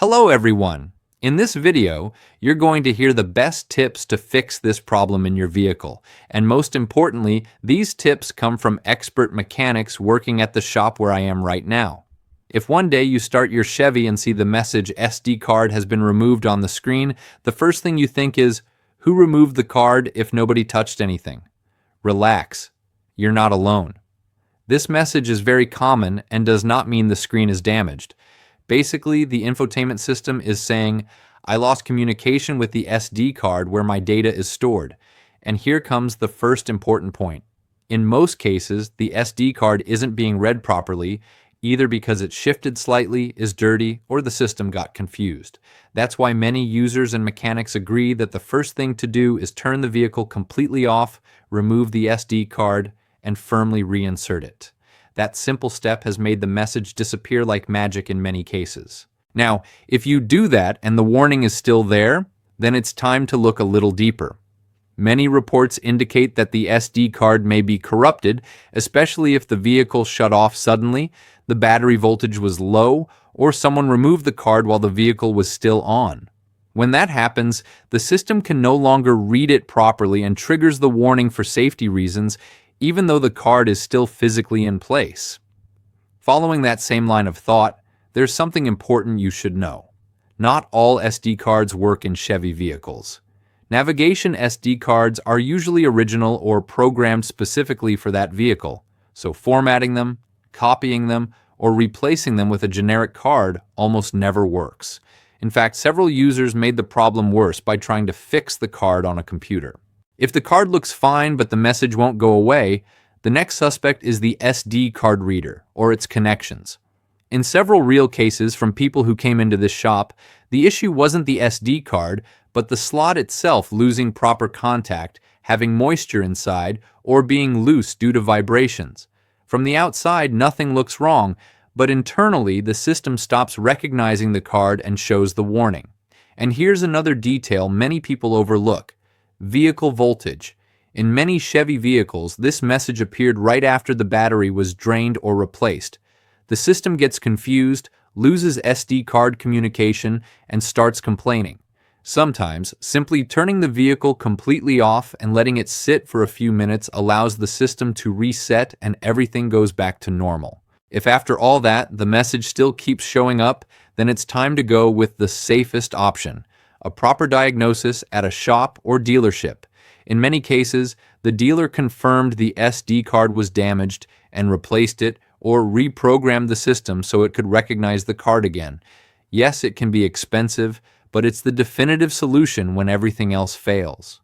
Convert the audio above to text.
Hello everyone! In this video, you're going to hear the best tips to fix this problem in your vehicle. And most importantly, these tips come from expert mechanics working at the shop where I am right now. If one day you start your Chevy and see the message SD card has been removed on the screen, the first thing you think is, who removed the card if nobody touched anything? Relax. You're not alone. This message is very common and does not mean the screen is damaged. Basically, the infotainment system is saying, I lost communication with the SD card where my data is stored. And here comes the first important point. In most cases, the SD card isn't being read properly, either because it shifted slightly, is dirty, or the system got confused. That's why many users and mechanics agree that the first thing to do is turn the vehicle completely off, remove the SD card, and firmly reinsert it. That simple step has made the message disappear like magic in many cases. Now, if you do that and the warning is still there, then it's time to look a little deeper. Many reports indicate that the SD card may be corrupted, especially if the vehicle shut off suddenly, the battery voltage was low, or someone removed the card while the vehicle was still on. When that happens, the system can no longer read it properly and triggers the warning for safety reasons, even though the card is still physically in place. Following that same line of thought, there's something important you should know. Not all SD cards work in Chevy vehicles. Navigation SD cards are usually original or programmed specifically for that vehicle, so formatting them, copying them, or replacing them with a generic card almost never works. In fact, several users made the problem worse by trying to fix the card on a computer. If the card looks fine but the message won't go away, the next suspect is the SD card reader, or its connections. In several real cases from people who came into this shop, the issue wasn't the SD card, but the slot itself losing proper contact, having moisture inside, or being loose due to vibrations. From the outside, nothing looks wrong, but internally, the system stops recognizing the card and shows the warning. And here's another detail many people overlook. Vehicle voltage. In many Chevy vehicles, this message appeared right after the battery was drained or replaced. The system gets confused, loses SD card communication, and starts complaining. Sometimes, simply turning the vehicle completely off and letting it sit for a few minutes allows the system to reset and everything goes back to normal. If after all that, the message still keeps showing up, then it's time to go with the safest option. A proper diagnosis at a shop or dealership. In many cases, the dealer confirmed the SD card was damaged and replaced it or reprogrammed the system so it could recognize the card again. Yes, it can be expensive, but it's the definitive solution when everything else fails.